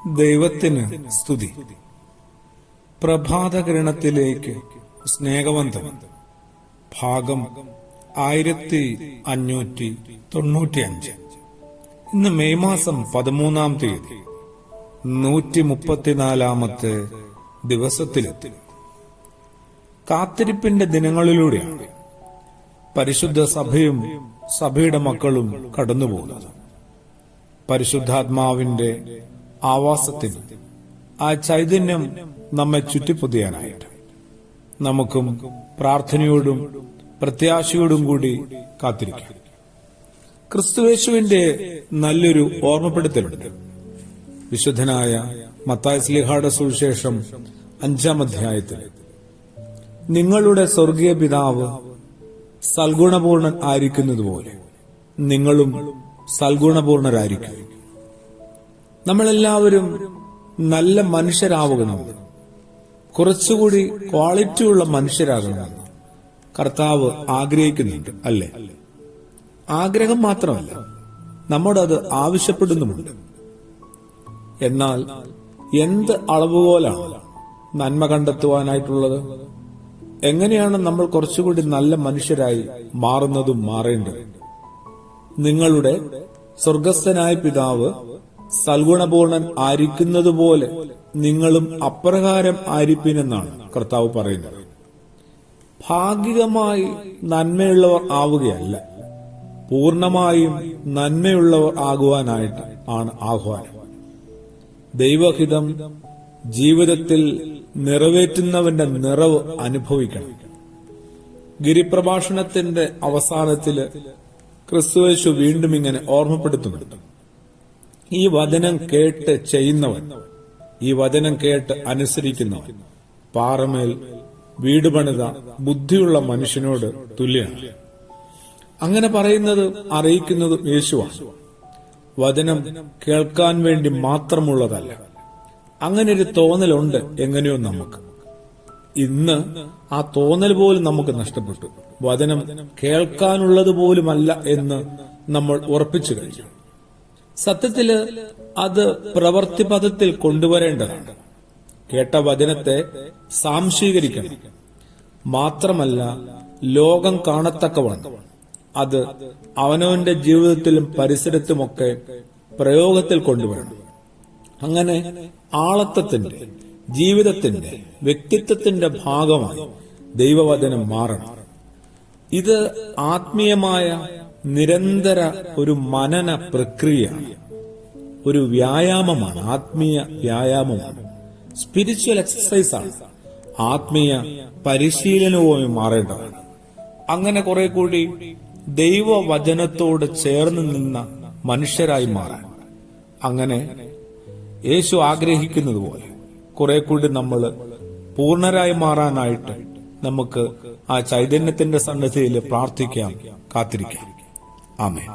ദൈവത്തിന് സ്തുതി. പ്രഭാതകിരണത്തിലേക്ക് സ്നേഹവന്തം. ഭാഗം 1595. ഇന്ന് മെയ് മാസം 13-ാം തീയതി 134-ാമത്തെ ദിവസത്തിലെത്തി. കാത്തിരിപ്പിന്റെ ദിനങ്ങളിലൂടെയാണ് പരിശുദ്ധ സഭയും സഭയുടെ മക്കളും കടന്നുപോകുന്നത്. പരിശുദ്ധാത്മാവിന്റെ ആവാസത്തിന് ആ ചൈതന്യം നമ്മെ ചുറ്റിപ്പൊതിയാനായിട്ട് നമുക്കും പ്രാർത്ഥനയോടും പ്രത്യാശയോടും കൂടി കാത്തിരിക്കാം. ക്രിസ്തുയേശുവിന്റെ നല്ലൊരു ഓർമ്മപ്പെടുത്തലുണ്ട്. വിശുദ്ധനായ മത്തായി ശ്ലീഹായുടെ സുവിശേഷം 5-ാം അധ്യായത്തിൽ, നിങ്ങളുടെ സ്വർഗീയ പിതാവ് സൽഗുണപൂർണൻ ആയിരിക്കുന്നതുപോലെ നിങ്ങളും സൽഗുണപൂർണരായിരിക്കും. നമ്മളെല്ലാവരും നല്ല മനുഷ്യരാകണമെന്ന്, കുറച്ചുകൂടി ക്വാളിറ്റിയുള്ള മനുഷ്യരാകണമെന്ന് കർത്താവ് ആഗ്രഹിക്കുന്നുണ്ട്, അല്ലേ? ആഗ്രഹം മാത്രമല്ല, നമ്മോടത് ആവശ്യപ്പെടുന്നുമുണ്ട്. എന്നാൽ എന്ത് അളവുകോലാണ് നന്മ കണ്ടെത്തുവാനായിട്ടുള്ളത്? എങ്ങനെയാണ് നമ്മൾ കുറച്ചുകൂടി നല്ല മനുഷ്യരായി മാറുന്നതും മാറേണ്ടത്? നിങ്ങളുടെ സ്വർഗസ്ഥനായ പിതാവ് സൽഗുണപൂർണൻ ആയിരിക്കുന്നതുപോലെ നിങ്ങളും അപ്രകാരം ആയിരിപ്പിനെന്നാണ് കർത്താവ് പറയുന്നത്. ഭാഗികമായി നന്മയുള്ളവർ ആവുകയല്ല, പൂർണമായും നന്മയുള്ളവർ ആകുവാനായിട്ട് ആണ് ആഹ്വാനം. ദൈവഹിതം ജീവിതത്തിൽ നിറവേറ്റുന്നവന്റെ നിറവ് അനുഭവിക്കണം. ഗിരിപ്രഭാഷണത്തിന്റെ അവസാനത്തില് ക്രിസ്തുയേശു വീണ്ടും ഇങ്ങനെ ഓർമ്മപ്പെടുത്തുന്നുണ്ട്. ഈ വചനം കേട്ട് ചെയ്യുന്നവൻ, ഈ വചനം കേട്ട് അനുസരിക്കുന്നവൻ പാറമേൽ വീട് പണിത ബുദ്ധിയുള്ള മനുഷ്യനോട് തുല്യമാണ്. അങ്ങനെ പറയുന്നത് അറിയിക്കുന്നതും യേശുവാണ്. വചനം കേൾക്കാൻ വേണ്ടി മാത്രമുള്ളതല്ല. അങ്ങനെ ഒരു തോന്നലുണ്ട് എങ്ങനെയോ നമുക്ക്. ഇന്ന് ആ തോന്നൽ പോലും നമുക്ക് നഷ്ടപ്പെട്ടു. വചനം കേൾക്കാനുള്ളത് പോലുമല്ല എന്ന് നമ്മൾ ഉറപ്പിച്ചു കഴിഞ്ഞു. സത്യത്തില് അത് പ്രവൃത്തിപഥത്തിൽ കൊണ്ടുവരേണ്ടതാണ്. കേട്ട വചനത്തെ സാംശീകരിക്കണം. മാത്രമല്ല, ലോകം കാണത്തക്കവണ്ണം അത് അവനവന്റെ ജീവിതത്തിലും പരിസരത്തുമൊക്കെ പ്രയോഗത്തിൽ കൊണ്ടുവരണം. അങ്ങനെ ആളത്വത്തിന്റെ, ജീവിതത്തിന്റെ, വ്യക്തിത്വത്തിന്റെ ഭാഗമായി ദൈവവചനം മാറണം. ഇത് ആത്മീയമായ നിരന്തര ഒരു മനന പ്രക്രിയയാണ്, ഒരു വ്യായാമമാണ്, ആത്മീയ വ്യായാമമാണ്, സ്പിരിച്വൽ എക്സസൈസാണ്, ആത്മീയ പരിശീലനവുമായി മാറേണ്ടതാണ്. അങ്ങനെ കുറെ കൂടി ദൈവവചനത്തോട് ചേർന്ന് നിന്ന മനുഷ്യരായി മാറാൻ, അങ്ങനെ യേശു ആഗ്രഹിക്കുന്നത് പോലെ കുറെ കൂടി നമ്മൾ പൂർണ്ണരായി മാറാനായിട്ട് നമുക്ക് ആ ചൈതന്യത്തിന്റെ സന്നിധിയിൽ പ്രാർത്ഥിക്കാം, കാത്തിരിക്കാം. ആമേൻ.